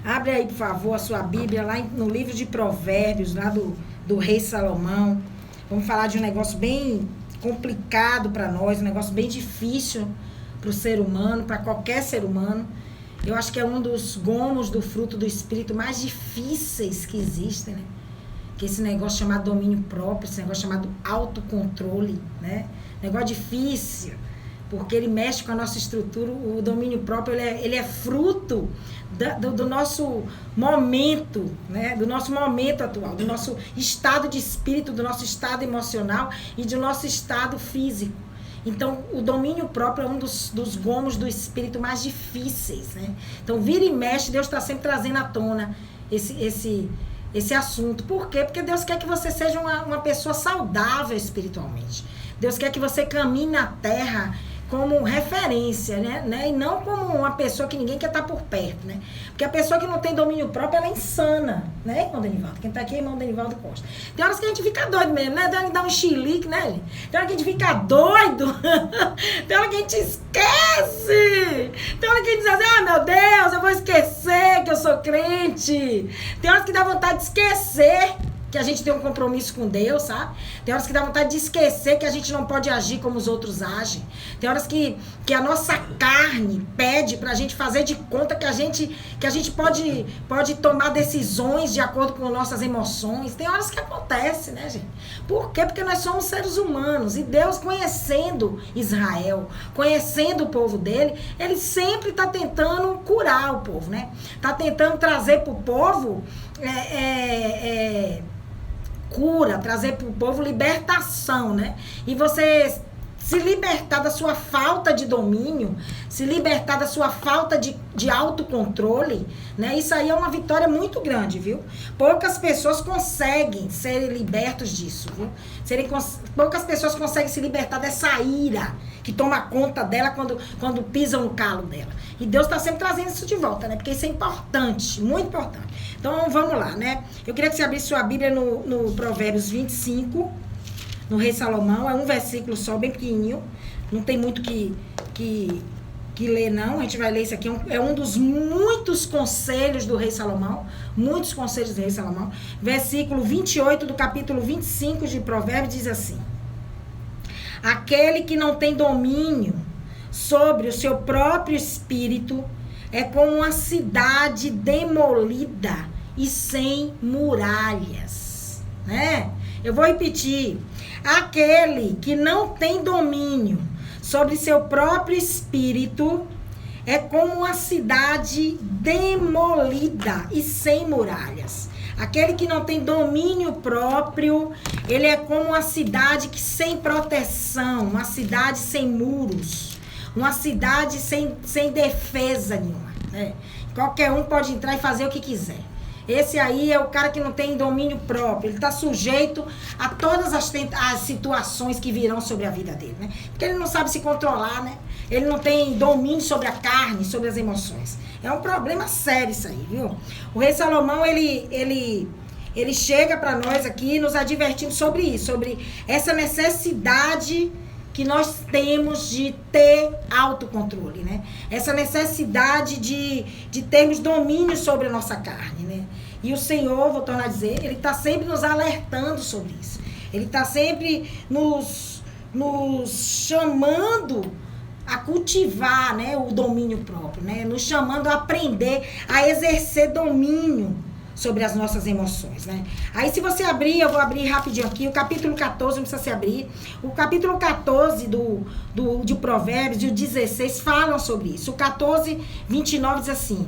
Abre aí, por favor, a sua Bíblia, lá no livro de Provérbios, lá do rei Salomão. Vamos falar de um negócio bem complicado para nós, um negócio bem difícil para o ser humano, para qualquer ser humano. Eu acho que é um dos gomos do fruto do Espírito mais difíceis que existem, né? Que esse negócio chamado domínio próprio, esse negócio chamado autocontrole, né? Negócio difícil, porque ele mexe com a nossa estrutura. O domínio próprio, ele é fruto do nosso momento, né? Do nosso momento atual, do nosso estado de espírito, do nosso estado emocional e do nosso estado físico. Então, o domínio próprio é um dos gomos do espírito mais difíceis, né? Então, vira e mexe, Deus está sempre trazendo à tona esse assunto. Por quê? Porque Deus quer que você seja uma pessoa saudável espiritualmente. Deus quer que você caminhe na terra como referência, né? E não como uma pessoa que ninguém quer estar por perto, né? Porque a pessoa que não tem domínio próprio, ela é insana, né, irmão Denivaldo? Quem tá aqui é irmão Denivaldo Costa. Tem horas que a gente fica doido mesmo, né? Tem hora que dá um chilique, né, gente? Tem hora que a gente fica doido. Tem hora que a gente esquece. Tem hora que a gente diz assim, meu Deus, eu vou esquecer que eu sou crente. Tem horas que dá vontade de esquecer que a gente tem um compromisso com Deus, sabe? Tem horas que dá vontade de esquecer que a gente não pode agir como os outros agem. Tem horas que a nossa carne pede pra gente fazer de conta que a gente pode tomar decisões de acordo com nossas emoções. Tem horas que acontece, né, gente? Por quê? Porque nós somos seres humanos e Deus, conhecendo Israel, conhecendo o povo dele, ele sempre tá tentando curar o povo, né? Tá tentando trazer pro povo cura, trazer para o povo libertação, né? E você se libertar da sua falta de domínio, se libertar da sua falta de autocontrole, né? Isso aí é uma vitória muito grande, viu? Poucas pessoas conseguem ser libertos disso, viu? Poucas pessoas conseguem se libertar dessa ira que toma conta dela quando pisam no calo dela. E Deus está sempre trazendo isso de volta, né? Porque isso é importante, muito importante. Então, vamos lá, né? Eu queria que você abrisse sua Bíblia no Provérbios 25, no rei Salomão. É um versículo só, bem pequenininho. Não tem muito que ler, não. A gente vai ler isso aqui. É um dos muitos conselhos do rei Salomão. Muitos conselhos do rei Salomão. Versículo 28 do capítulo 25 de Provérbios diz assim: aquele que não tem domínio sobre o seu próprio espírito é como uma cidade demolida e sem muralhas, né? Eu vou repetir. Aquele que não tem domínio sobre seu próprio espírito é como uma cidade demolida e sem muralhas. Aquele que não tem domínio próprio, ele é como uma cidade sem proteção, uma cidade sem muros, uma cidade sem defesa nenhuma, né? Qualquer um pode entrar e fazer o que quiser. Esse aí é o cara que não tem domínio próprio. Ele está sujeito a todas as situações que virão sobre a vida dele, né? Porque ele não sabe se controlar, né? Ele não tem domínio sobre a carne, sobre as emoções. É um problema sério isso aí, viu? O rei Salomão, ele chega para nós aqui nos advertindo sobre isso, sobre essa necessidade que nós temos de ter autocontrole, né? Essa necessidade de termos domínio sobre a nossa carne, né? E o Senhor, vou tornar a dizer, ele está sempre nos alertando sobre isso. Ele está sempre nos chamando a cultivar, né, o domínio próprio, né? Nos chamando a aprender a exercer domínio sobre as nossas emoções, né? Aí se você abrir, eu vou abrir rapidinho aqui, o capítulo 14, não precisa se abrir, o capítulo 14 de Provérbios e o 16 falam sobre isso. O 14, 29 diz assim: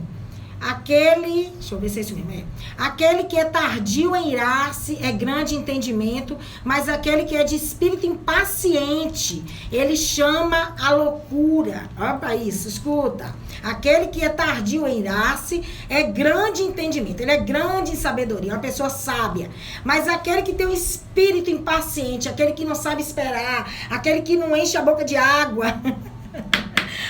deixa eu ver se é isso mesmo, aquele que é tardio em irar-se é grande entendimento, mas aquele que é de espírito impaciente, ele chama a loucura. Olha para isso, escuta. Aquele que é tardio em irar-se é grande entendimento, ele é grande em sabedoria, uma pessoa sábia. Mas aquele que tem um espírito impaciente, aquele que não sabe esperar, aquele que não enche a boca de água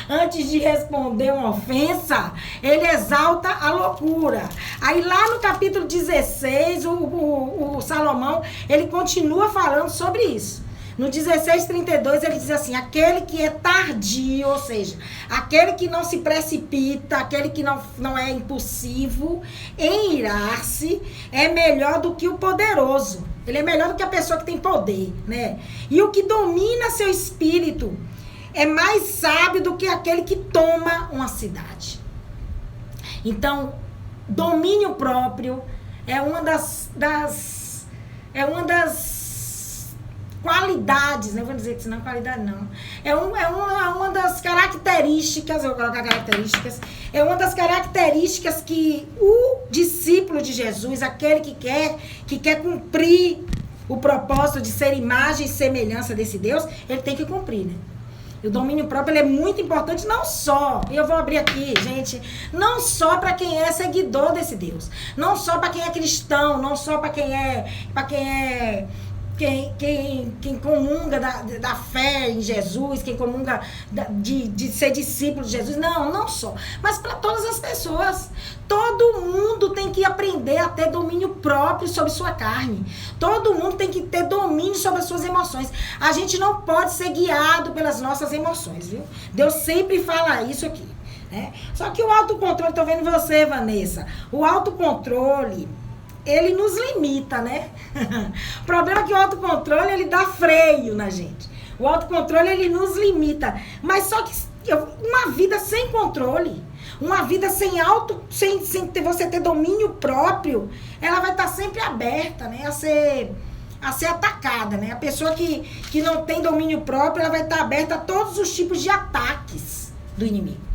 antes de responder uma ofensa, ele exalta a loucura. Aí lá no capítulo 16, o Salomão, ele continua falando sobre isso. No 16:32 ele diz assim, aquele que é tardio, ou seja, aquele que não se precipita, aquele que não é impulsivo em irar-se, é melhor do que o poderoso. Ele é melhor do que a pessoa que tem poder, né? E o que domina seu espírito é mais sábio do que aquele que toma uma cidade. Então, domínio próprio é uma das qualidades, não vou dizer que isso não é qualidade, não. É uma das características, eu vou colocar características, é uma das características que o discípulo de Jesus, aquele que quer cumprir o propósito de ser imagem e semelhança desse Deus, ele tem que cumprir, né? O domínio próprio ele é muito importante, não só, eu vou abrir aqui, gente, não só para quem é seguidor desse Deus, não só para quem é cristão, não só para quem comunga da fé em Jesus, quem comunga de ser discípulo de Jesus, não só, mas para todas as pessoas. Todo mundo tem que aprender a ter domínio próprio sobre sua carne. Todo mundo tem que ter domínio sobre as suas emoções. A gente não pode ser guiado pelas nossas emoções, viu? Deus sempre fala isso aqui, né? Só que o autocontrole, tô vendo você, Vanessa, o autocontrole, ele nos limita, né? O problema é que o autocontrole, ele dá freio na gente. O autocontrole, ele nos limita. Mas só que uma vida sem controle, uma vida sem você ter domínio próprio, ela vai estar sempre aberta, né? A ser atacada, né? A pessoa que não tem domínio próprio, ela vai estar aberta a todos os tipos de ataques do inimigo.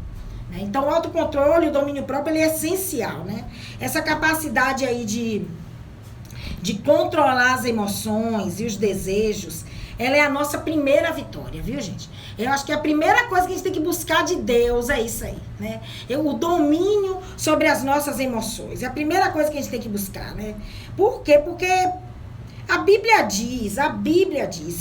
Então, o autocontrole, o domínio próprio, ele é essencial, né? Essa capacidade aí de controlar as emoções e os desejos, ela é a nossa primeira vitória, viu, gente? Eu acho que a primeira coisa que a gente tem que buscar de Deus é isso aí, né? O domínio sobre as nossas emoções. É a primeira coisa que a gente tem que buscar, né? Por quê? Porque a Bíblia diz,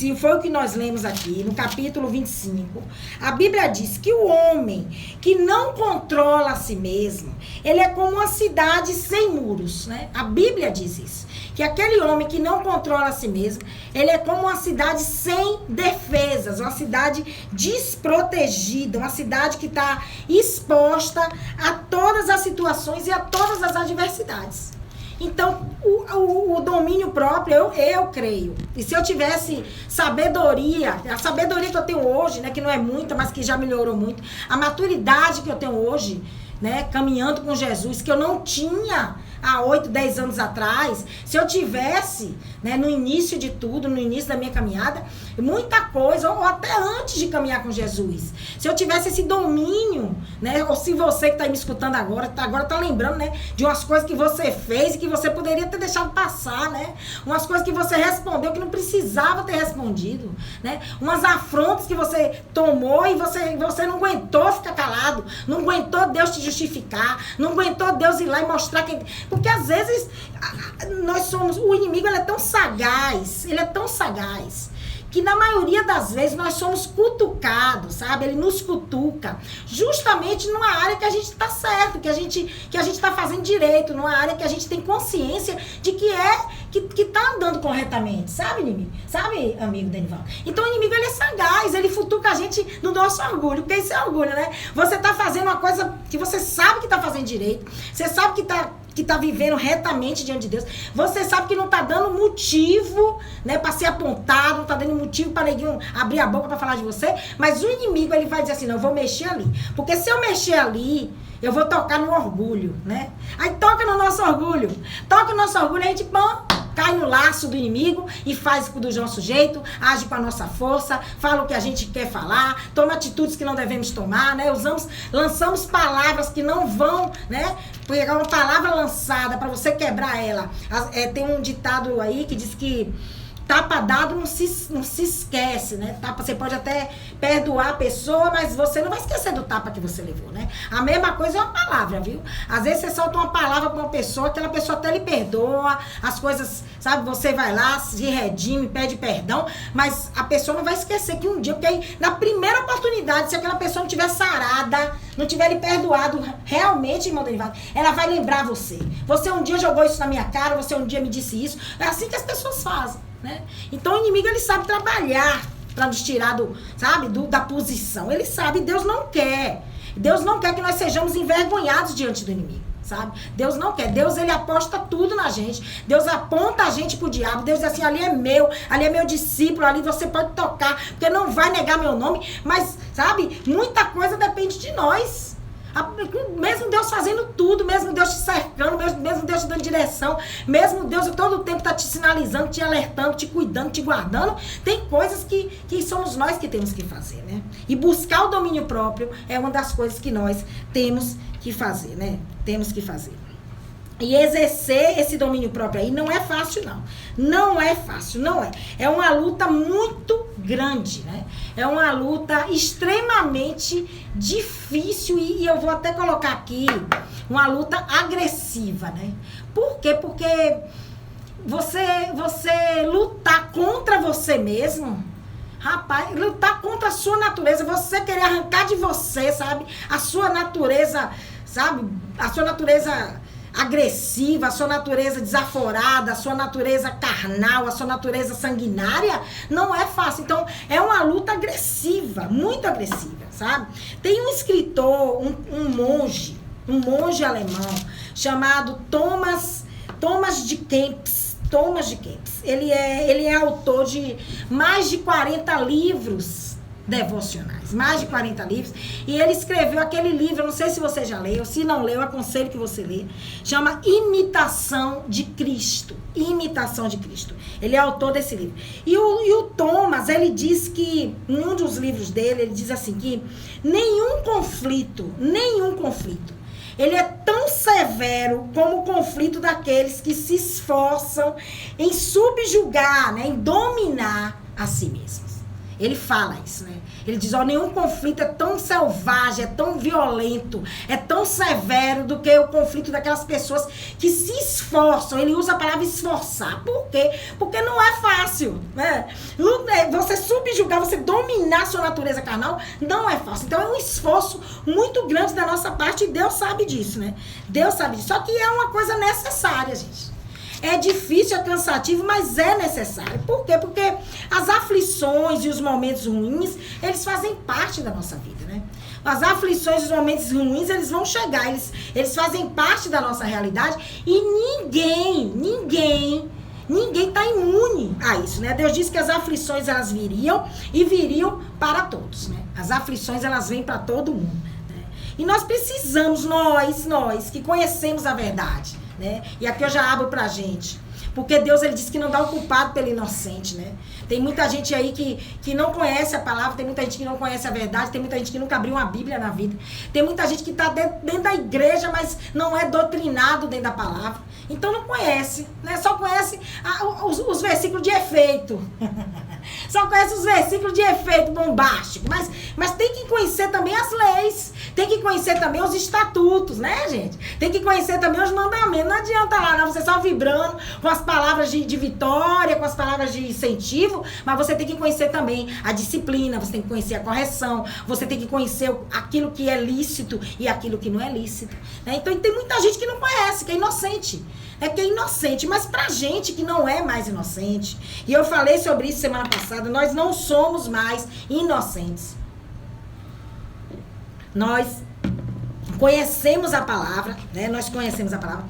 e foi o que nós lemos aqui no capítulo 25, a Bíblia diz que o homem que não controla a si mesmo, ele é como uma cidade sem muros, né? A Bíblia diz isso, que aquele homem que não controla a si mesmo, ele é como uma cidade sem defesas, uma cidade desprotegida, uma cidade que está exposta a todas as situações e a todas as adversidades. Então, o domínio próprio, eu creio. E se eu tivesse sabedoria, a sabedoria que eu tenho hoje, né, que não é muita, mas que já melhorou muito, a maturidade que eu tenho hoje, né, caminhando com Jesus, que eu não tinha há 8, 10 anos atrás, se eu tivesse, né, no início de tudo, no início da minha caminhada, muita coisa, ou até antes de caminhar com Jesus, se eu tivesse esse domínio, né, ou se você que está me escutando agora tá lembrando, né, de umas coisas que você fez e que você poderia ter deixado passar, né, umas coisas que você respondeu que não precisava ter respondido, né, umas afrontas que você tomou e você não aguentou ficar calado, não aguentou Deus te justificar, não aguentou Deus ir lá e mostrar quem... Porque às vezes o inimigo ele é tão sagaz, que na maioria das vezes nós somos cutucados, sabe? Ele nos cutuca justamente numa área que a gente está certo, que a gente está fazendo direito, numa área que a gente tem consciência de que tá andando corretamente, sabe, inimigo? Sabe, amigo Denival? Então o inimigo ele é sagaz, ele futuca a gente no nosso orgulho, porque isso é orgulho, né? Você tá fazendo uma coisa que você sabe que tá fazendo direito, você sabe que tá vivendo retamente diante de Deus. Você sabe que não tá dando motivo, né, para ser apontado, não tá dando motivo para ninguém abrir a boca para falar de você, mas o inimigo, ele vai dizer assim, não, eu vou mexer ali. Porque se eu mexer ali, eu vou tocar no orgulho, né? Aí toca no nosso orgulho. Toca no nosso orgulho, a gente, cai no laço do inimigo e faz do nosso jeito, age com a nossa força, fala o que a gente quer falar, toma atitudes que não devemos tomar, né? Lançamos palavras que não vão, né? Pegar uma palavra lançada para você quebrar ela. Tem um ditado aí que diz que tapa dado não se esquece, né? Você pode até perdoar a pessoa, mas você não vai esquecer do tapa que você levou, né? A mesma coisa é uma palavra, viu? Às vezes você solta uma palavra pra uma pessoa, aquela pessoa até lhe perdoa, as coisas, sabe? Você vai lá, se redime, pede perdão, mas a pessoa não vai esquecer que um dia, porque aí, na primeira oportunidade, se aquela pessoa não tiver sarada, não tiver lhe perdoado realmente, irmão Derivado, ela vai lembrar você. Você um dia jogou isso na minha cara, você um dia me disse isso. É assim que as pessoas fazem. né? Então o inimigo, ele sabe trabalhar para nos tirar da posição. Ele sabe, Deus não quer. Deus não quer que nós sejamos envergonhados diante do inimigo, sabe? Deus não quer. Deus, ele aposta tudo na gente. Deus aponta a gente pro diabo. Deus diz assim, ali é meu discípulo, ali você pode tocar, porque não vai negar meu nome. Mas, sabe, muita coisa depende de nós. Mesmo Deus fazendo tudo, mesmo Deus te cercando, mesmo Deus te dando direção, mesmo Deus todo o tempo tá te sinalizando, te alertando, te cuidando, te guardando, tem coisas que somos nós que temos que fazer, né? E buscar o domínio próprio é uma das coisas que nós temos que fazer, né? Temos que fazer. E exercer esse domínio próprio aí não é fácil, não. Não é fácil, não é. É uma luta muito grande, né? É uma luta extremamente difícil e eu vou até colocar aqui uma luta agressiva, né? Por quê? Porque você lutar contra você mesmo, rapaz, lutar contra a sua natureza, você querer arrancar de você, sabe? A sua natureza, sabe? A sua natureza agressiva, a sua natureza desaforada, a sua natureza carnal, a sua natureza sanguinária, não é fácil. Então, é uma luta agressiva, muito agressiva, sabe? Tem um escritor, um monge alemão, chamado Thomas de Kempis. Ele é autor de mais de 40 livros devocionais, mais de 40 livros, e ele escreveu aquele livro, eu não sei se você já leu, se não leu, eu aconselho que você lê, chama Imitação de Cristo, ele é autor desse livro, e o Thomas, ele diz que, em um dos livros dele, ele diz assim, que nenhum conflito, ele é tão severo como o conflito daqueles que se esforçam em subjugar, né, em dominar a si mesmos. Ele fala isso, né? Ele diz, nenhum conflito é tão selvagem, é tão violento, é tão severo do que o conflito daquelas pessoas que se esforçam. Ele usa a palavra esforçar. Por quê? Porque não é fácil, né? Você subjugar, você dominar a sua natureza carnal, não é fácil. Então é um esforço muito grande da nossa parte e Deus sabe disso, né? Deus sabe disso. Só que é uma coisa necessária, gente. É difícil, é cansativo, mas é necessário. Por quê? Porque as aflições e os momentos ruins, eles fazem parte da nossa vida, né? As aflições e os momentos ruins, eles vão chegar, eles fazem parte da nossa realidade e ninguém está imune a isso, né? Deus disse que as aflições, elas viriam para todos, né? As aflições, elas vêm para todo mundo, né? E nós precisamos, nós que conhecemos a verdade, né? E aqui eu já abro pra gente. Porque Deus, ele disse que não dá o culpado pelo inocente, né? Tem muita gente aí que não conhece a palavra, tem muita gente que não conhece a verdade, tem muita gente que nunca abriu uma Bíblia na vida. Tem muita gente que está dentro da igreja, mas não é doutrinado dentro da palavra. Então não conhece, né? Só conhece os versículos de efeito. Só conhece os versículos de efeito bombástico. Mas tem que conhecer também as leis. Tem que conhecer também os estatutos, né, gente? Tem que conhecer também os mandamentos. Não adianta lá, não, você só vibrando com as palavras de vitória, com as palavras de incentivo, mas você tem que conhecer também a disciplina, você tem que conhecer a correção, você tem que conhecer aquilo que é lícito e aquilo que não é lícito, né? Então tem muita gente que não conhece, que é inocente. Que é inocente, mas pra gente que não é mais inocente, e eu falei sobre isso semana passada, nós não somos mais inocentes. Nós conhecemos a palavra, né? Nós conhecemos a palavra.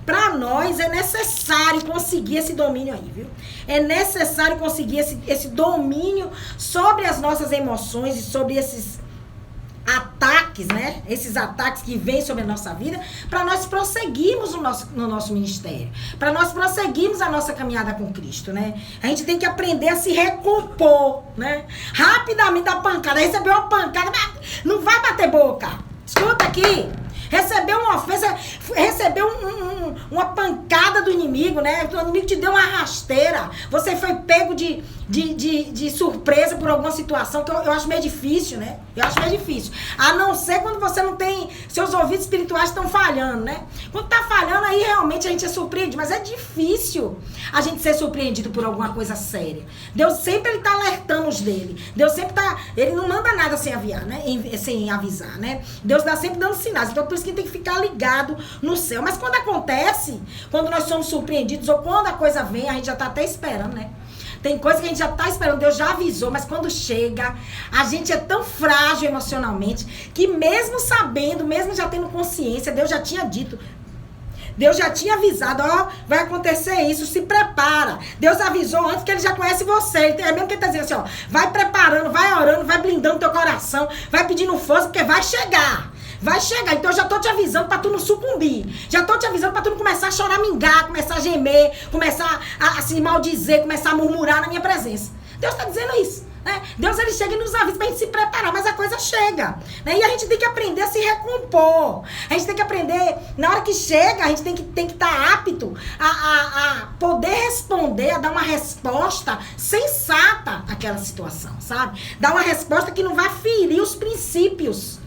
Para nós é necessário conseguir esse domínio aí, viu? É necessário conseguir esse domínio sobre as nossas emoções e sobre esses ataques, né? Esses ataques que vêm sobre a nossa vida, para nós prosseguirmos no nosso ministério, para nós prosseguirmos a nossa caminhada com Cristo, né? A gente tem que aprender a se recompor, né? Rapidamente a pancada, recebeu uma pancada, não vai bater boca. Escuta aqui. Recebeu uma ofensa, recebeu uma pancada do inimigo, né? O inimigo te deu uma rasteira. Você foi pego de surpresa por alguma situação que eu acho meio difícil, né? Eu acho meio difícil. A não ser quando você não tem... Seus ouvidos espirituais estão falhando, né? Quando tá falhando, aí realmente a gente é surpreendido. Mas é difícil a gente ser surpreendido por alguma coisa séria. Deus sempre, ele tá alertando os dele. Deus sempre tá... Ele não manda nada sem aviar, né? Sem avisar, né? Deus dá sempre dando sinais. Então, por isso que tem que ficar ligado no céu. Mas quando acontece, quando nós somos surpreendidos ou quando a coisa vem, a gente já tá até esperando, né? Tem coisa que a gente já tá esperando, Deus já avisou, mas quando chega, a gente é tão frágil emocionalmente, que mesmo sabendo, mesmo já tendo consciência, Deus já tinha dito, Deus já tinha avisado, ó, vai acontecer isso, se prepara. Deus avisou antes que ele já conhece você. É mesmo que ele tá dizendo assim, ó, vai preparando, vai orando, vai blindando teu coração, vai pedindo força, porque vai chegar. Vai chegar, então eu já tô te avisando pra tu não sucumbir. Já tô te avisando pra tu não começar a choramingar, começar a gemer, começar a se maldizer, começar a murmurar na minha presença. Deus tá dizendo isso. Né? Deus ele chega e nos avisa pra gente se preparar, mas a coisa chega, né? E a gente tem que aprender a se recompor. A gente tem que aprender, na hora que chega, a gente tem que estar apto a poder responder, a dar uma resposta sensata àquela situação, sabe? Dar uma resposta que não vai ferir os princípios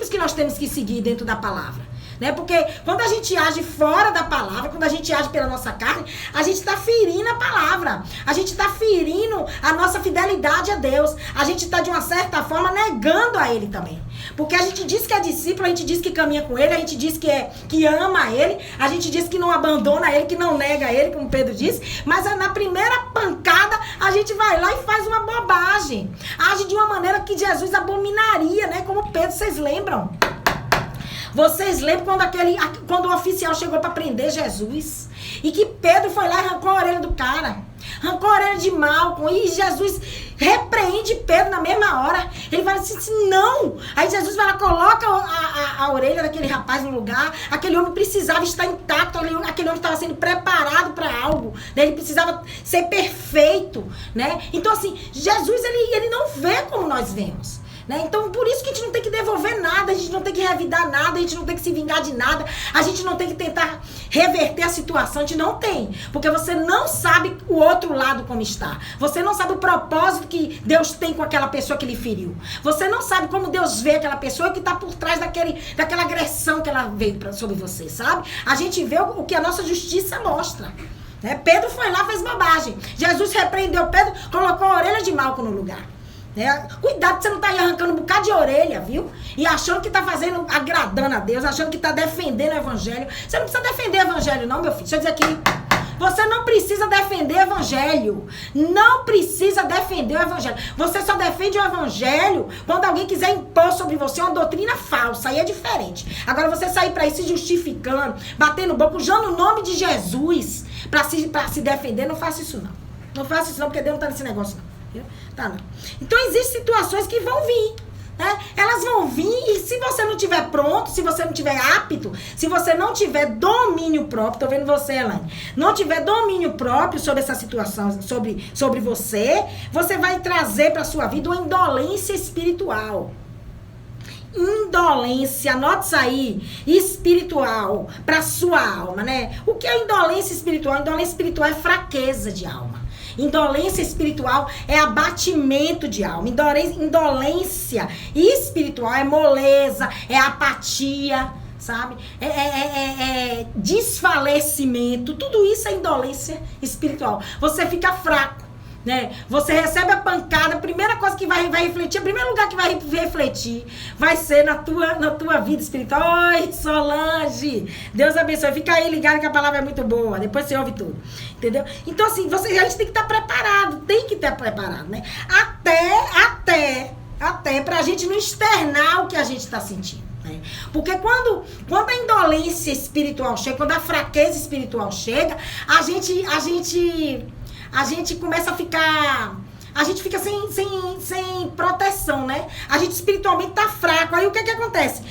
que nós temos que seguir dentro da palavra. Né? Porque quando a gente age fora da palavra, quando a gente age pela nossa carne, a gente está ferindo a palavra. A gente está ferindo a nossa fidelidade a Deus. A gente está, de uma certa forma, negando a Ele também. Porque a gente diz que é discípulo, a gente diz que caminha com Ele, a gente diz que ama Ele, a gente diz que não abandona Ele, que não nega Ele, como Pedro disse. Mas na primeira pancada, a gente vai lá e faz uma bobagem. Age de uma maneira que Jesus abominaria, né? Como Pedro, vocês lembram? Vocês lembram quando o oficial chegou para prender Jesus? E que Pedro foi lá e arrancou a orelha do cara. Arrancou a orelha de Malco. E Jesus repreende Pedro na mesma hora. Ele vai assim, não. Aí Jesus vai lá, coloca a orelha daquele rapaz no lugar. Aquele homem precisava estar intacto. Aquele homem estava sendo preparado para algo. Né? Ele precisava ser perfeito. Né? Então assim, Jesus ele não vê como nós vemos. Né? Então, por isso que a gente não tem que devolver nada, a gente não tem que revidar nada, a gente não tem que se vingar de nada, a gente não tem que tentar reverter a situação, a gente não tem. Porque você não sabe o outro lado como está. Você não sabe o propósito que Deus tem com aquela pessoa que lhe feriu. Você não sabe como Deus vê aquela pessoa que está por trás daquela agressão que ela veio sobre você, sabe? A gente vê o que a nossa justiça mostra. Né? Pedro foi lá, fez bobagem. Jesus repreendeu Pedro, colocou a orelha de Malco no lugar. Cuidado que você não tá aí arrancando um bocado de orelha, viu? E achando que tá fazendo, agradando a Deus, achando que tá defendendo o evangelho. Você não precisa defender o evangelho não, meu filho. Deixa eu dizer aqui. Você não precisa defender o evangelho. Não precisa defender o evangelho. Você só defende o evangelho quando alguém quiser impor sobre você uma doutrina falsa. Aí é diferente. Agora você sair pra ir se justificando, batendo boca, usando o nome de Jesus pra se defender, não faça isso não. Não faça isso não, porque Deus não tá nesse negócio não. Tá, não. Então existem situações que vão vir, né? Elas vão vir e se você não tiver pronto, se você não tiver apto, se você não tiver domínio próprio, tô vendo você, Elaine, não tiver domínio próprio sobre essa situação, sobre você vai trazer para sua vida uma indolência espiritual. Indolência, anote isso aí, espiritual, para sua alma, né? O que é indolência espiritual? Indolência espiritual é fraqueza de alma. Indolência espiritual é abatimento de alma. Indolência espiritual é moleza, é apatia, sabe? É desfalecimento. Tudo isso é indolência espiritual. Você fica fraco, né? Você recebe a pancada, a primeira coisa que vai refletir, o primeiro lugar que vai refletir vai ser na tua vida espiritual. Oi, Solange! Deus abençoe. Fica aí ligado que a palavra é muito boa. Depois você ouve tudo. Entendeu? Então, assim, a gente tem que estar preparado. Tem que estar preparado, né? Até pra gente não externar o que a gente está sentindo. Né? Porque quando a indolência espiritual chega, quando a fraqueza espiritual chega, a gente começa a ficar... A gente fica sem proteção, né? A gente espiritualmente tá fraco. Aí o que acontece?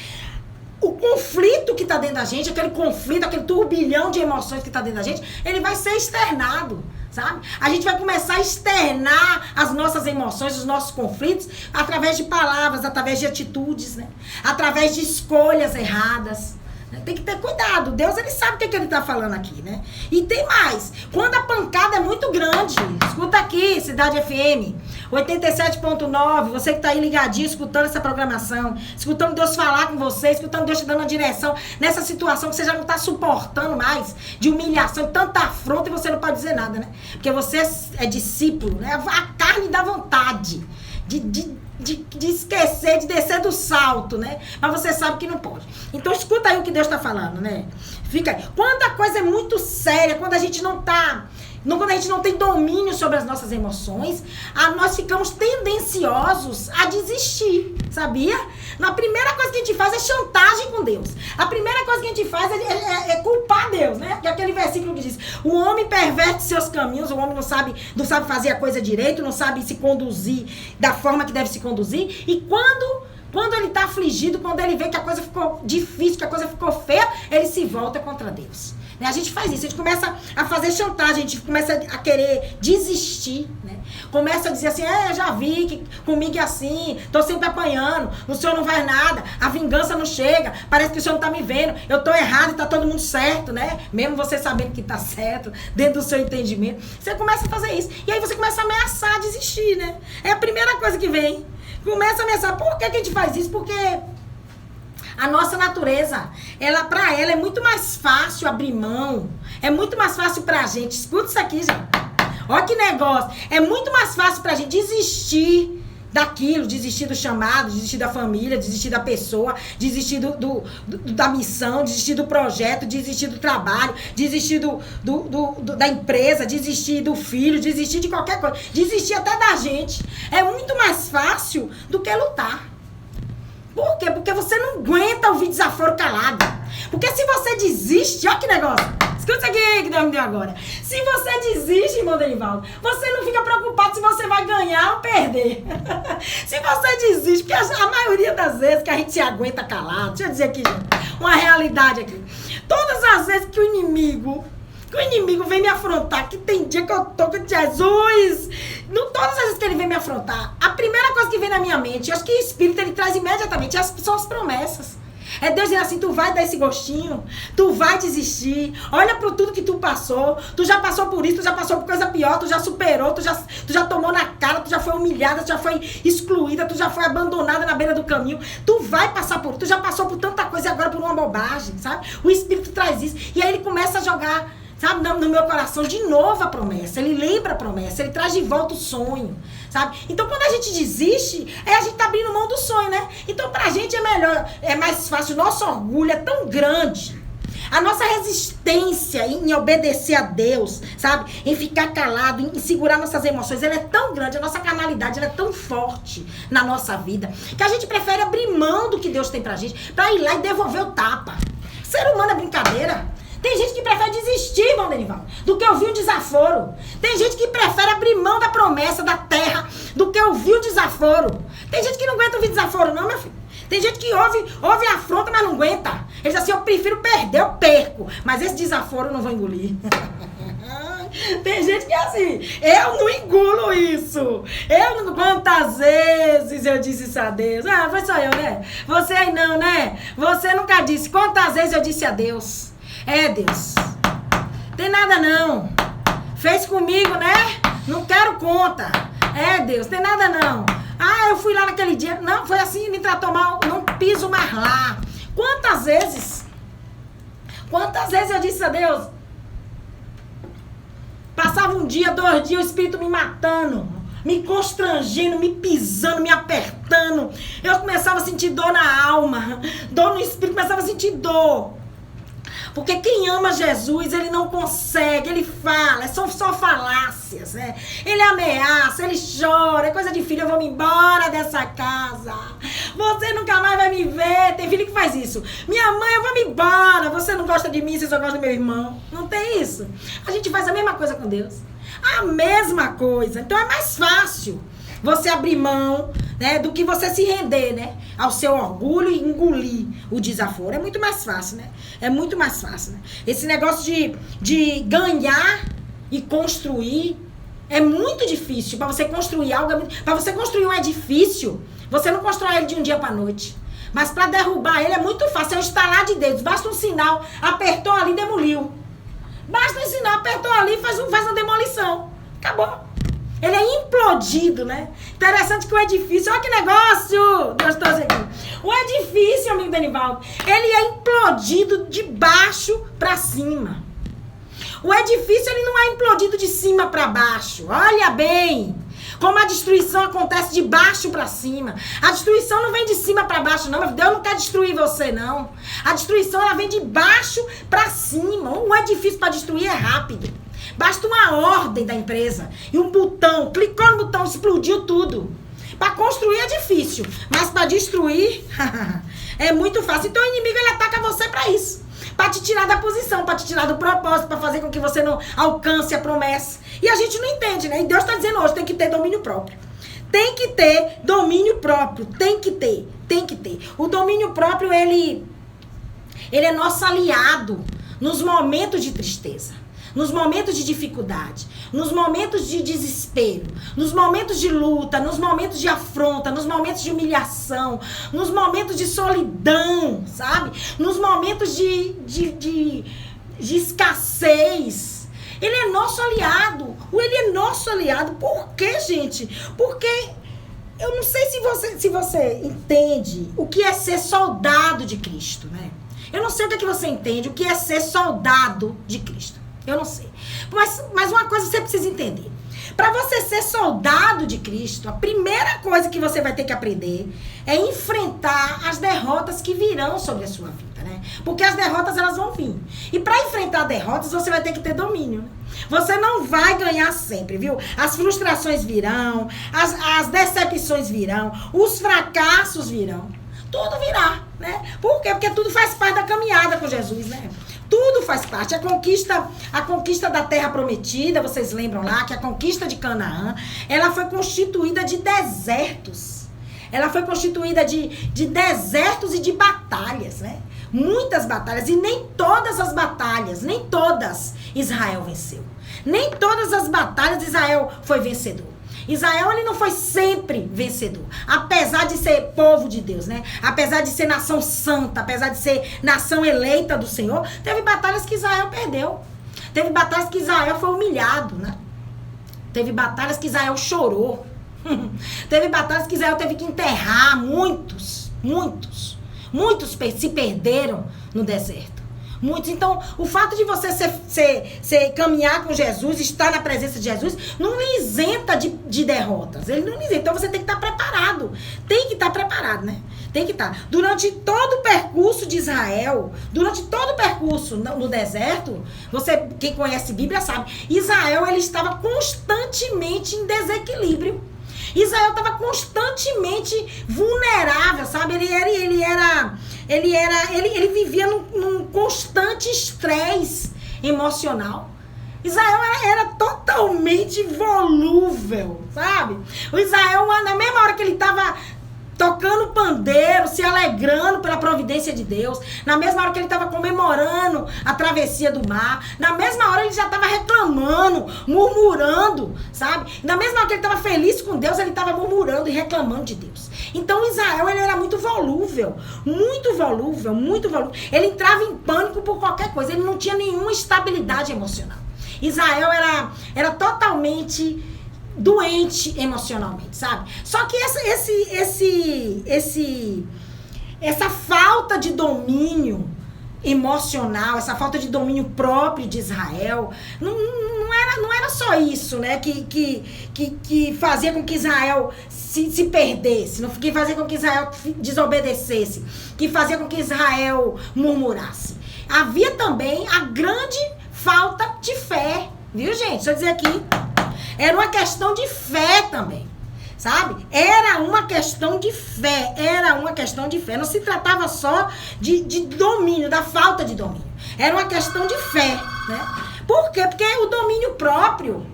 O conflito que tá dentro da gente, aquele conflito, aquele turbilhão de emoções que tá dentro da gente, ele vai ser externado, sabe? A gente vai começar a externar as nossas emoções, os nossos conflitos, através de palavras, através de atitudes, né? Através de escolhas erradas. Tem que ter cuidado. Deus, ele sabe o que ele tá falando aqui, né? E tem mais. Quando a pancada é muito grande, escuta aqui, Cidade FM 87.9, você que tá aí ligadinho, escutando essa programação, escutando Deus falar com você, escutando Deus te dando uma direção nessa situação que você já não tá suportando mais, de humilhação, tanta afronta, e você não pode dizer nada, né? Porque você é discípulo, né? A carne dá vontade de de esquecer, de descer do salto, né? Mas você sabe que não pode. Então escuta aí o que Deus está falando, né? Fica aí. Quando a coisa é muito séria, quando a gente não tá... Quando a gente não tem domínio sobre as nossas emoções, nós ficamos tendenciosos a desistir, sabia? A primeira coisa que a gente faz é chantagem com Deus. A primeira coisa que a gente faz é culpar Deus, né? Porque aquele versículo que diz, o homem perverte seus caminhos, o homem não sabe fazer a coisa direito, não sabe se conduzir da forma que deve se conduzir. E quando ele está afligido, quando ele vê que a coisa ficou difícil, que a coisa ficou feia, ele se volta contra Deus. A gente faz isso, a gente começa a fazer chantagem, a gente começa a querer desistir, né? Começa a dizer assim, já vi que comigo é assim, tô sempre apanhando, o senhor não faz nada, a vingança não chega, parece que o senhor não tá me vendo, eu tô errado e tá todo mundo certo, né? Mesmo você sabendo que tá certo, dentro do seu entendimento, você começa a fazer isso. E aí você começa a ameaçar desistir, né? É a primeira coisa que vem. Começa a ameaçar. Por que a gente faz isso? Porque a nossa natureza, pra ela é muito mais fácil abrir mão. É muito mais fácil pra gente. Escuta isso aqui, gente. Olha que negócio. É muito mais fácil pra gente desistir daquilo, desistir do chamado, desistir da família, desistir da pessoa, desistir da missão, desistir do projeto, desistir do trabalho, desistir da empresa, desistir do filho, desistir de qualquer coisa, desistir até da gente. É muito mais fácil do que lutar. Por quê? Porque você não aguenta ouvir desaforo calado. Porque se você desiste, olha que negócio. Escuta isso aqui que Deus me deu agora. Se você desiste, irmão Denivaldo, você não fica preocupado se você vai ganhar ou perder. Se você desiste, porque a maioria das vezes que a gente se aguenta calado, deixa eu dizer aqui, gente, uma realidade aqui. Todas as vezes que o inimigo vem me afrontar, que tem dia que eu tô com Jesus, todas as vezes que ele vem me afrontar, a primeira coisa que vem na minha mente, eu acho que o Espírito ele traz imediatamente, são as promessas. É Deus dizendo assim, tu vai dar esse gostinho, tu vai desistir, olha pro tudo que tu passou, tu já passou por isso, tu já passou por coisa pior, tu já superou, tu já tomou na cara, tu já foi humilhada, tu já foi excluída, tu já foi abandonada na beira do caminho, tu vai passar por, tu já passou por tanta coisa e agora por uma bobagem, sabe? O Espírito traz isso, e aí ele começa a jogar, sabe, no meu coração de novo a promessa, ele lembra a promessa, ele traz de volta o sonho, sabe? Então quando a gente desiste, a gente tá abrindo mão do sonho, né? Então pra gente é melhor, é mais fácil, o nosso orgulho é tão grande, a nossa resistência em obedecer a Deus, sabe? Em ficar calado, em segurar nossas emoções, ela é tão grande, a nossa carnalidade ela é tão forte na nossa vida, que a gente prefere abrir mão do que Deus tem pra gente, pra ir lá e devolver o tapa. Ser humano é brincadeira. Tem gente que prefere desistir, irmão Denivaldo, do que ouvir o desaforo. Tem gente que prefere abrir mão da promessa, da terra, do que ouvir o desaforo. Tem gente que não aguenta ouvir desaforo, não, meu filho. Tem gente que ouve a afronta, mas não aguenta. Ele diz assim, eu prefiro perder, eu perco. Mas esse desaforo eu não vou engolir. Tem gente que é assim, eu não engulo isso. Quantas vezes eu disse isso a Deus? Foi só eu, né? Você aí não, né? Você nunca disse. Quantas vezes eu disse a Deus? Deus, tem nada não, fez comigo, né? Não quero conta. Deus, tem nada não. Eu fui lá naquele dia, não, foi assim, me tratou mal, não piso mais lá. Quantas vezes eu disse a Deus? Passava um dia, 2 dias, o Espírito me matando, me constrangendo, me pisando, me apertando. Eu começava a sentir dor na alma, dor no Espírito, começava a sentir dor. Porque quem ama Jesus, ele não consegue, ele fala, são só falácias, né? Ele ameaça, ele chora, é coisa de filho, eu vou me embora dessa casa. Você nunca mais vai me ver. Tem filho que faz isso. Minha mãe, eu vou me embora. Você não gosta de mim, você só gosta do meu irmão. Não tem isso. A gente faz a mesma coisa com Deus. A mesma coisa. Então é mais fácil você abrir mão, né, do que você se render, né, ao seu orgulho e engolir o desaforo. É muito mais fácil, né? É muito mais fácil, né? Esse negócio de ganhar e construir é muito difícil. Para você construir algo, para você construir um edifício, você não constrói ele de um dia para noite. Mas para derrubar ele é muito fácil. É um estalar de dedos. Basta um sinal, apertou ali, demoliu. Basta um sinal, apertou ali, faz uma demolição. Acabou. Ele é implodido, né? Interessante que o edifício... Olha que negócio! Deus trouxe aqui. O edifício, amigo Denivaldo, ele é implodido de baixo para cima. O edifício, ele não é implodido de cima para baixo. Olha bem. Como a destruição acontece de baixo para cima. A destruição não vem de cima para baixo, não. Deus não quer destruir você, não. A destruição, ela vem de baixo para cima. Um edifício para destruir é rápido. Basta uma ordem da empresa e um botão. Clicou no botão, explodiu tudo. Para construir é difícil, mas para destruir é muito fácil. Então o inimigo, ele ataca você para isso. Para te tirar da posição, para te tirar do propósito, para fazer com que você não alcance a promessa. E a gente não entende, né? E Deus está dizendo hoje, tem que ter domínio próprio. Tem que ter domínio próprio. Tem que ter. O domínio próprio, ele é nosso aliado nos momentos de tristeza, nos momentos de dificuldade, nos momentos de desespero, nos momentos de luta, nos momentos de afronta, nos momentos de humilhação, nos momentos de solidão, sabe? Nos momentos de escassez. Ele é nosso aliado. Ele é nosso aliado. Por quê, gente? Porque eu não sei se você entende o que é ser soldado de Cristo, né? Eu não sei o que é que você entende, o que é ser soldado de Cristo. Eu não sei. Mas uma coisa você precisa entender. Para você ser soldado de Cristo, a primeira coisa que você vai ter que aprender é enfrentar as derrotas que virão sobre a sua vida, né? Porque as derrotas, elas vão vir. E para enfrentar derrotas, você vai ter que ter domínio, né? Você não vai ganhar sempre, viu? As frustrações virão, as decepções virão, os fracassos virão. Tudo virá, né? Por quê? Porque tudo faz parte da caminhada com Jesus, né? Tudo faz parte. A conquista da terra prometida, vocês lembram lá que a conquista de Canaã, ela foi constituída de desertos. Ela foi constituída de desertos e de batalhas, né? Muitas batalhas. E nem todas as batalhas, nem todas Israel venceu. Nem todas as batalhas Israel foi vencedor. Israel, ele não foi sempre vencedor, apesar de ser povo de Deus, né? Apesar de ser nação santa, apesar de ser nação eleita do Senhor, teve batalhas que Israel perdeu. Teve batalhas que Israel foi humilhado, né? Teve batalhas que Israel chorou. Teve batalhas que Israel teve que enterrar. Muitos se perderam no deserto. Muitos. Então, o fato de você caminhar com Jesus, estar na presença de Jesus, não lhe isenta de derrotas. Ele não lhe isenta. Então, você tem que estar preparado. Tem que estar preparado, né? Tem que estar. Durante todo o percurso de Israel, durante todo o percurso no deserto, quem conhece a Bíblia sabe, Israel, ele estava constantemente em desequilíbrio. Israel estava constantemente vulnerável, sabe? Ele vivia num constante estresse emocional. Israel era totalmente volúvel, sabe? O Israel, na mesma hora que ele estava tocando pandeiro, se alegrando pela providência de Deus, na mesma hora que ele estava comemorando a travessia do mar, na mesma hora ele já estava reclamando, murmurando, sabe? Na mesma hora que ele estava feliz com Deus, ele estava murmurando e reclamando de Deus. Então Israel, ele era muito volúvel. Ele entrava em pânico por qualquer coisa, ele não tinha nenhuma estabilidade emocional. Israel era totalmente doente emocionalmente, sabe? Só que essa falta de domínio emocional, essa falta de domínio próprio de Israel, não era só isso, né? Que fazia com que Israel se perdesse, não que fazia com que Israel desobedecesse, que fazia com que Israel murmurasse. Havia também a grande falta de fé, viu, gente? Deixa eu dizer aqui. Era uma questão de fé também, sabe? Era uma questão de fé. Não se tratava só de domínio, da falta de domínio. Era uma questão de fé, né? Por quê? Porque o domínio próprio,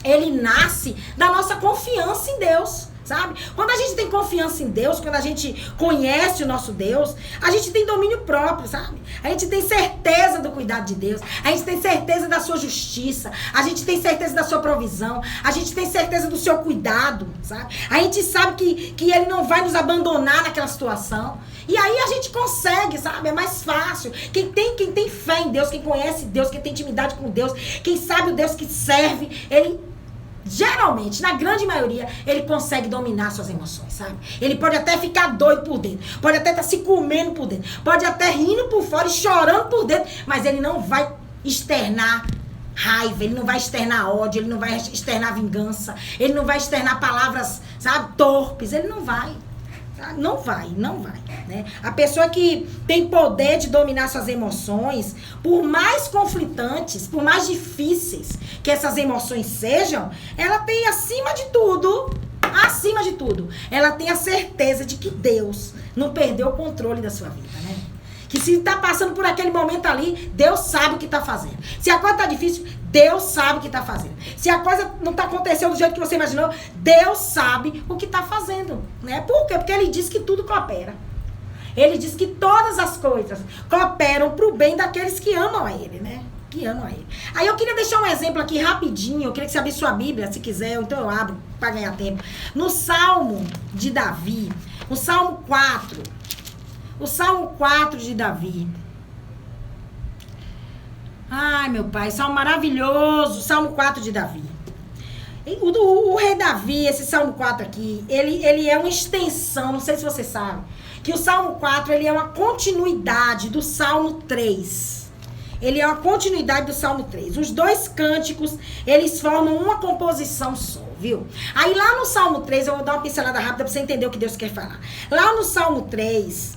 ele nasce da nossa confiança em Deus, sabe? Quando a gente tem confiança em Deus, quando a gente conhece o nosso Deus, a gente tem domínio próprio, sabe? A gente tem certeza do cuidado de Deus, a gente tem certeza da sua justiça, a gente tem certeza da sua provisão, a gente tem certeza do seu cuidado, sabe? A gente sabe que Ele não vai nos abandonar naquela situação. E aí a gente consegue, sabe? É mais fácil. Quem tem fé em Deus, quem conhece Deus, quem tem intimidade com Deus, quem sabe o Deus que serve, ele geralmente, na grande maioria, ele consegue dominar suas emoções, sabe? Ele pode até ficar doido por dentro, pode até estar se comendo por dentro, pode até rindo por fora e chorando por dentro, mas ele não vai externar raiva, ele não vai externar ódio, ele não vai externar vingança, ele não vai externar palavras, sabe, torpes, ele não vai. Não vai, né? A pessoa que tem poder de dominar suas emoções, por mais conflitantes, por mais difíceis que essas emoções sejam, ela tem acima de tudo, ela tem a certeza de que Deus não perdeu o controle da sua vida, né? Que se tá passando por aquele momento ali, Deus sabe o que tá fazendo. Se a coisa tá difícil, Deus sabe o que tá fazendo. Se a coisa não tá acontecendo do jeito que você imaginou, Deus sabe o que tá fazendo, né? Por quê? Porque ele diz que tudo coopera. Ele diz que todas as coisas cooperam pro bem daqueles que amam a ele, né? Que amam a ele. Aí eu queria deixar um exemplo aqui rapidinho. Eu queria que você abrisse sua Bíblia, se quiser, ou então eu abro para ganhar tempo. No Salmo de Davi, no Salmo 4. O Salmo 4 de Davi. Ai, meu pai, Salmo maravilhoso. Salmo 4 de Davi. O rei Davi, esse Salmo 4 aqui, ele é uma extensão, não sei se você sabe, que o Salmo 4, ele é uma continuidade do Salmo 3. Ele é uma continuidade do Salmo 3. Os dois cânticos, eles formam uma composição só, viu? Aí lá no Salmo 3, eu vou dar uma pincelada rápida pra você entender o que Deus quer falar. Lá no Salmo 3...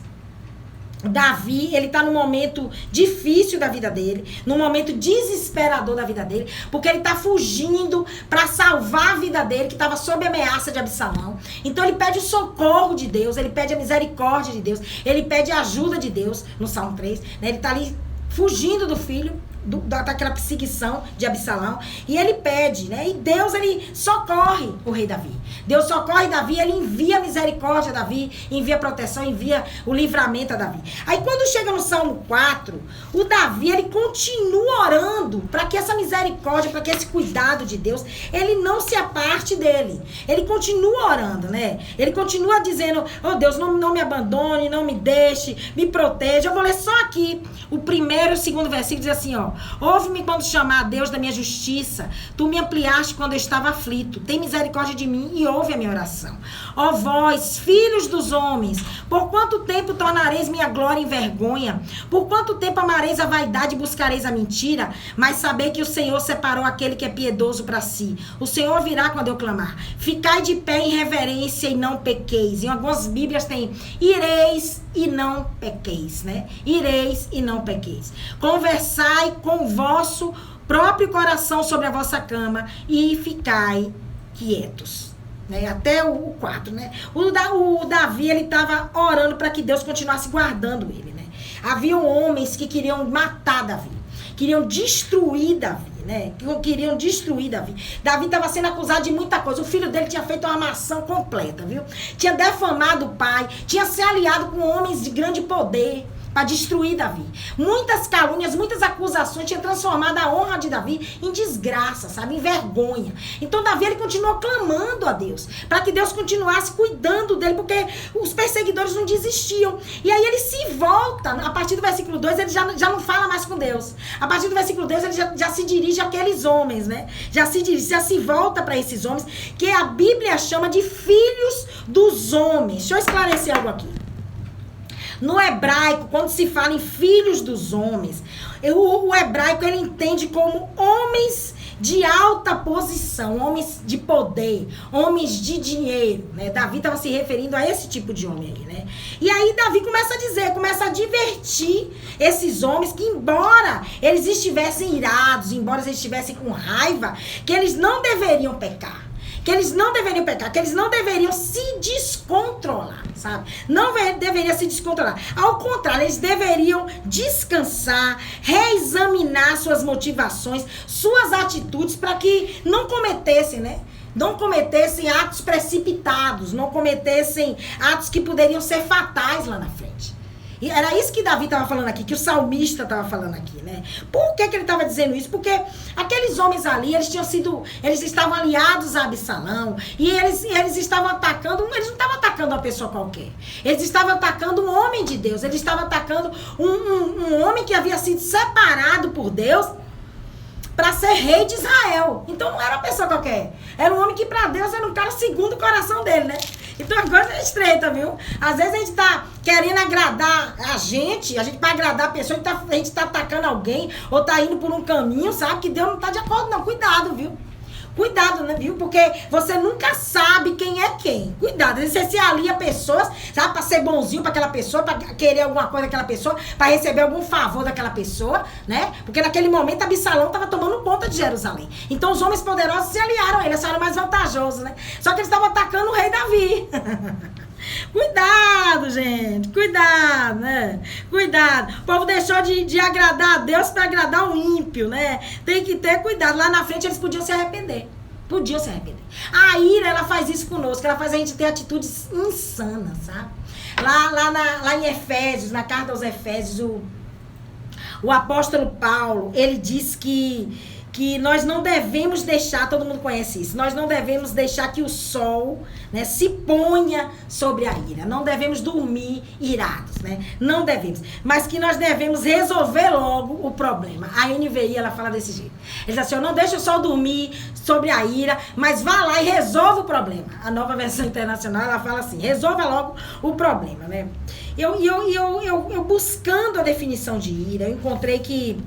Davi, ele tá num momento difícil da vida dele, num momento desesperador da vida dele, porque ele tá fugindo para salvar a vida dele, que estava sob ameaça de Absalão. Então ele pede o socorro de Deus, ele pede a misericórdia de Deus, ele pede a ajuda de Deus, no Salmo 3, né? Ele tá ali fugindo do filho, daquela perseguição de Absalão, e ele pede, né? E Deus, ele socorre o rei Davi. Deus socorre Davi, ele envia misericórdia a Davi, envia proteção, envia o livramento a Davi. Aí quando chega no Salmo 4, o Davi, ele continua orando para que essa misericórdia, para que esse cuidado de Deus, ele não se aparte dele. Ele continua orando, né? Ele continua dizendo, oh Deus, não me abandone, não me deixe, me proteja. Eu vou ler só aqui o primeiro e o segundo versículo, diz assim, ó. Ouve-me quando chamar a Deus da minha justiça. Tu me ampliaste quando eu estava aflito. Tem misericórdia de mim e ouve a minha oração. Ó vós, filhos dos homens, por quanto tempo tornareis minha glória em vergonha? Por quanto tempo amareis a vaidade e buscareis a mentira? Mas sabei que o Senhor separou aquele que é piedoso para si. O Senhor virá quando eu clamar. Ficai de pé em reverência e não pequeis. Em algumas Bíblias tem ireis e não pequeis, né? Ireis e não pequeis. Conversai com o vosso próprio coração sobre a vossa cama e ficai quietos. Né? Até o 4, né? O Davi, ele estava orando para que Deus continuasse guardando ele, né? Haviam homens que queriam matar Davi, queriam destruir Davi, né? Queriam destruir Davi. Davi estava sendo acusado de muita coisa. O filho dele tinha feito uma armação completa, viu? Tinha defamado o pai, tinha se aliado com homens de grande poder para destruir Davi. Muitas calúnias, muitas acusações tinham transformado a honra de Davi em desgraça, sabe? Em vergonha. Então Davi, ele continuou clamando a Deus, para que Deus continuasse cuidando dele, porque os perseguidores não desistiam. E aí ele se volta, a partir do versículo 2, ele já não fala mais com Deus. A partir do versículo 2, ele já se dirige àqueles homens, né? Já se volta para esses homens, que a Bíblia chama de filhos dos homens. Deixa eu esclarecer algo aqui. No hebraico, quando se fala em filhos dos homens, o hebraico, ele entende como homens de alta posição, homens de poder, homens de dinheiro, né? Davi estava se referindo a esse tipo de homem aí, né? E aí Davi começa a dizer, começa a advertir esses homens que, embora eles estivessem irados, embora eles estivessem com raiva, que eles não deveriam pecar. Que eles não deveriam pecar, que eles não deveriam se descontrolar, sabe? Não deveriam se descontrolar. Ao contrário, eles deveriam descansar, reexaminar suas motivações, suas atitudes, para que não cometessem, né? Não cometessem atos precipitados, não cometessem atos que poderiam ser fatais lá na frente. E era isso que Davi estava falando aqui, que o salmista estava falando aqui, né? Por que ele estava dizendo isso? Porque aqueles homens ali, eles estavam aliados a Absalão, e eles estavam atacando, eles não estavam atacando uma pessoa qualquer. Eles estavam atacando um homem de Deus, eles estavam atacando um homem que havia sido separado por Deus para ser rei de Israel. Então não era uma pessoa qualquer. Era um homem que para Deus era um cara segundo o coração dele, né? Então a coisa é estreita, viu? Às vezes a gente tá querendo agradar a gente pra agradar a pessoa, a gente tá atacando alguém, ou tá indo por um caminho, sabe? Que Deus não tá de acordo, não. Cuidado, viu? Cuidado, né, viu? Porque você nunca sabe quem é quem. Cuidado, você se alia a pessoas, sabe? Pra ser bonzinho pra aquela pessoa, pra querer alguma coisa daquela pessoa, pra receber algum favor daquela pessoa, né? Porque naquele momento Absalão tava tomando conta de Jerusalém. Então os homens poderosos se aliaram a ele, acharam mais vantajoso, né? Só que eles estavam atacando o rei Davi. Cuidado, gente, cuidado, né? Cuidado. O povo deixou de agradar a Deus para agradar o ímpio, né? Tem que ter cuidado. Lá na frente eles podiam se arrepender. Podiam se arrepender. A ira, ela faz isso conosco. Ela faz a gente ter atitudes insanas, sabe? Lá em Efésios, na carta aos Efésios, o apóstolo Paulo, ele diz que nós não devemos deixar, todo mundo conhece isso, nós não devemos deixar que o sol, né, se ponha sobre a ira. Não devemos dormir irados, né? Não devemos. Mas que nós devemos resolver logo o problema. A NVI, ela fala desse jeito. Ele diz assim, não deixa o sol dormir sobre a ira, mas vá lá e resolva o problema. A Nova Versão Internacional, ela fala assim, resolva logo o problema, né? Eu buscando a definição de ira, eu encontrei que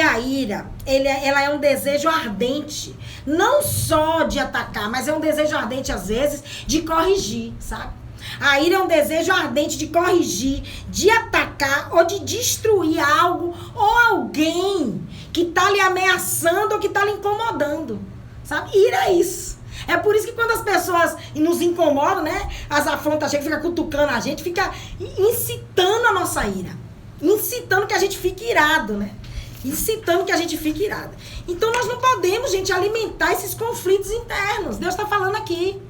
a ira, ela é um desejo ardente, não só de atacar, mas é um desejo ardente, às vezes, de corrigir, sabe? A ira é um desejo ardente de corrigir, de atacar ou de destruir algo ou alguém que tá lhe ameaçando ou que tá lhe incomodando, sabe? Ira é isso. É por isso que quando as pessoas nos incomodam, né? As afrontas, a gente fica cutucando a gente, fica incitando a nossa ira, incitando que a gente fique irado, né? Incitando que a gente fique irada. Então nós não podemos, gente, alimentar esses conflitos internos. Deus está falando aqui.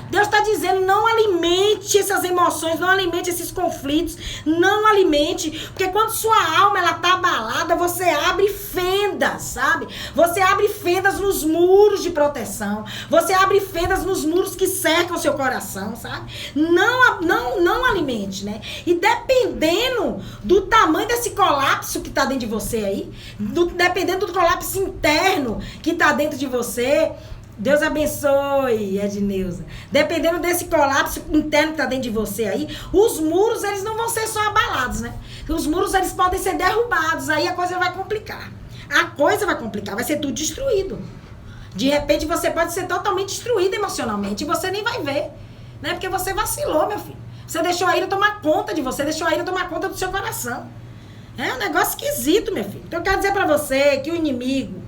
Deus está dizendo, não alimente essas emoções, não alimente esses conflitos, não alimente, porque quando sua alma ela tá abalada, você abre fendas, sabe? Você abre fendas nos muros de proteção, você abre fendas nos muros que cercam o seu coração, sabe? Não alimente, né? E dependendo do tamanho desse colapso que tá dentro de você aí, dependendo do colapso interno que tá dentro de você, Deus abençoe, Edneuza. Dependendo desse colapso interno que tá dentro de você aí, os muros, eles não vão ser só abalados, né? Os muros, eles podem ser derrubados. Aí a coisa vai complicar. A coisa vai complicar, vai ser tudo destruído. De repente, você pode ser totalmente destruído emocionalmente e você nem vai ver, né? Porque você vacilou, meu filho. Você deixou a ira tomar conta de você, deixou a ira tomar conta do seu coração. É um negócio esquisito, meu filho. Então, eu quero dizer pra você que o inimigo,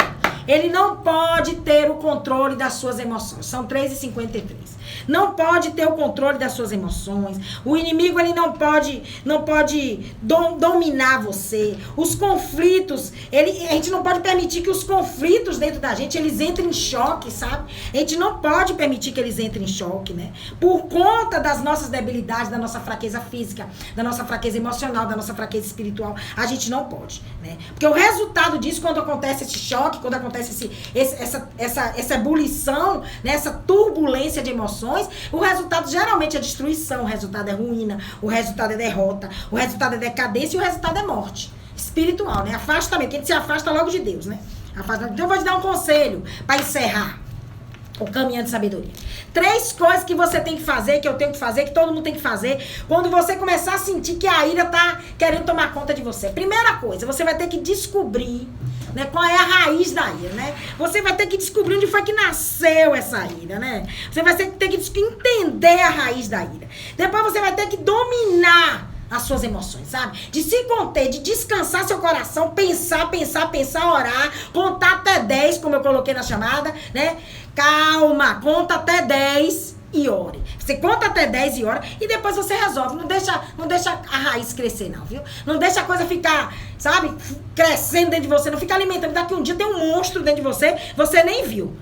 ele não pode ter o controle das suas emoções. São 3h53. Não pode ter o controle das suas emoções. O inimigo, ele não pode dominar você. Os conflitos, a gente não pode permitir que os conflitos dentro da gente, eles entrem em choque, sabe? A gente não pode permitir que eles entrem em choque, né? Por conta das nossas debilidades, da nossa fraqueza física, da nossa fraqueza emocional, da nossa fraqueza espiritual, a gente não pode, né? Porque o resultado disso, quando acontece esse choque, quando acontece essa ebulição, né, essa turbulência de emoções, o resultado geralmente é destruição, o resultado é ruína, o resultado é derrota, o resultado é decadência e o resultado é morte espiritual, né? Afastamento, que a gente se afasta logo de Deus, né? Afastamento. Então eu vou te dar um conselho para encerrar o caminho de sabedoria. 3 coisas que você tem que fazer, que eu tenho que fazer, que todo mundo tem que fazer, quando você começar a sentir que a ira tá querendo tomar conta de você. Primeira coisa, você vai ter que descobrir, né, qual é a raiz da ira, né? Você vai ter que descobrir onde foi que nasceu essa ira, né? Você vai ter que entender a raiz da ira. Depois você vai ter que dominar as suas emoções, sabe? De se conter, de descansar seu coração, pensar, orar, contar até 10, como eu coloquei na chamada, né? Calma, conta até 10 e ore. Você conta até 10 e ora, e depois você resolve. Não deixa a raiz crescer, não, viu? Não deixa a coisa ficar, sabe, crescendo dentro de você, não fica alimentando. Daqui um dia tem um monstro dentro de você, você nem viu.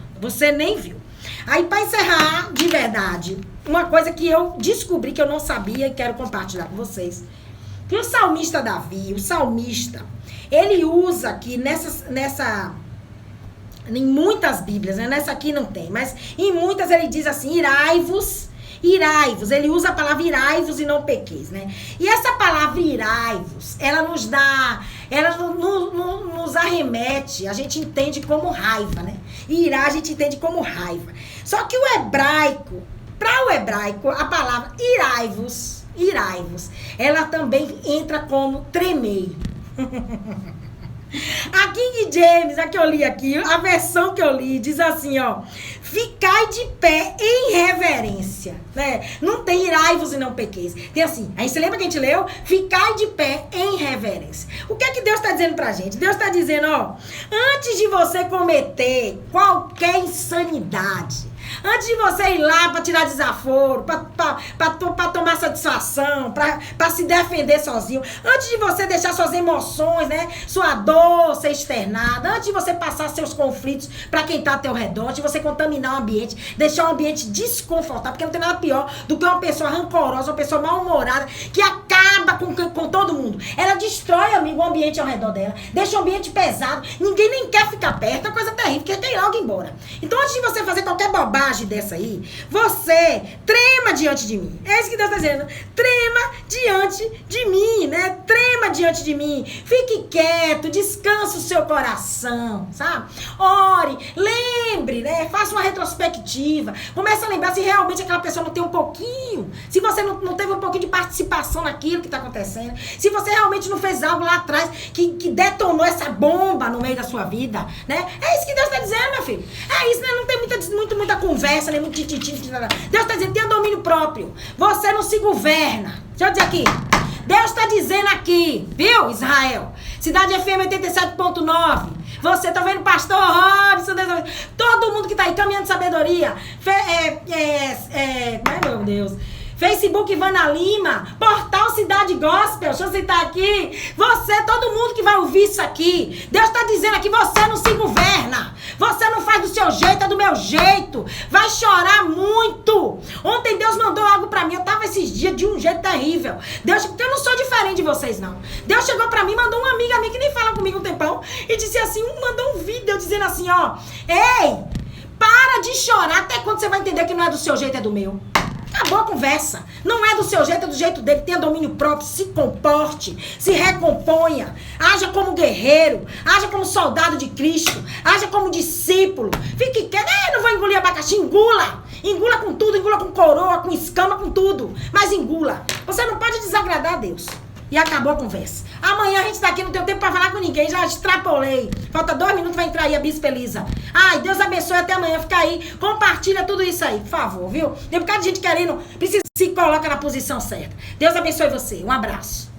Aí, para encerrar, de verdade, uma coisa que eu descobri que eu não sabia e quero compartilhar com vocês. Que o salmista Davi, ele usa aqui em muitas Bíblias, né? Nessa aqui não tem, mas em muitas ele diz assim, irai-vos, ele usa a palavra irai-vos e não pequeis, né? E essa palavra irai-vos, ela nos arremete, a gente entende como raiva, né? Irá a gente entende como raiva. Só que o hebraico, Para o hebraico, a palavra irai-vos, ela também entra como tremei. A King James, a que eu li aqui, a versão que eu li, diz assim, ó: ficai de pé em reverência, né? Não tem irai-vos e não pequeis. Tem assim, aí você lembra que a gente leu? Ficai de pé em reverência. O que é que Deus está dizendo pra gente? Deus está dizendo, ó, antes de você cometer qualquer insanidade, antes de você ir lá para tirar desaforo, para tomar satisfação, para se defender sozinho, antes de você deixar suas emoções, né, sua dor ser externada, antes de você passar seus conflitos para quem está ao teu redor, antes de você contaminar o ambiente, deixar o ambiente desconfortável, porque não tem nada pior do que uma pessoa rancorosa, uma pessoa mal-humorada, que acaba com todo mundo. Ela destrói, amigo, o ambiente ao redor dela, deixa o ambiente pesado, ninguém nem quer ficar perto, é uma coisa terrível, porque quer ir logo embora. Então, antes de você fazer qualquer bobagem dessa aí, você trema diante de mim. É isso que Deus está dizendo. Trema diante de mim, né? Trema diante de mim. Fique quieto, descanse o seu coração, sabe? Ore, lembre, né? Faça uma retrospectiva. Comece a lembrar se realmente aquela pessoa não tem um pouquinho, se você não teve um pouquinho de participação naquilo que está acontecendo, se você realmente não fez algo lá atrás que detonou essa bomba no meio da sua vida, né? É isso que Deus está dizendo, meu filho. É isso, né? Não tem muita conversa, nem muito tititi. Deus está dizendo, tenha domínio próprio. Você não se governa. Deixa eu dizer aqui. Deus está dizendo aqui, viu, Israel? Cidade FM 87.9. Você tá vendo pastor Robson, todo mundo que tá aí caminhando sabedoria. Meu Deus. Facebook Ivana Lima, Portal Cidade Gospel, deixa eu citar aqui. Você, todo mundo que vai ouvir isso aqui, Deus está dizendo aqui, você não se governa. Você não faz do seu jeito, é do meu jeito. Vai chorar muito. Ontem Deus mandou algo pra mim, eu tava esses dias de um jeito terrível. Deus, porque eu não sou diferente de vocês, não. Deus chegou pra mim, mandou uma amiga minha que nem fala comigo um tempão, e disse assim, mandou um vídeo dizendo assim, ó: ei, para de chorar, até quando você vai entender que não é do seu jeito, é do meu. Acabou a conversa. Não é do seu jeito, é do jeito dele. Tenha domínio próprio, se comporte, se recomponha. Haja como guerreiro, haja como soldado de Cristo, haja como discípulo. Fique quieto. Não vou engolir abacaxi, engula. Engula com tudo, engula com coroa, com escama, com tudo. Mas engula. Você não pode desagradar a Deus. E acabou a conversa. Amanhã a gente tá aqui, não tem tempo pra falar com ninguém, já extrapolei. Falta 2 minutos, vai entrar aí a Bispa Elisa. Ai, Deus abençoe, até amanhã. Fica aí, compartilha tudo isso aí, por favor, viu? Tem um bocado de gente querendo, precisa se coloca na posição certa. Deus abençoe você, um abraço.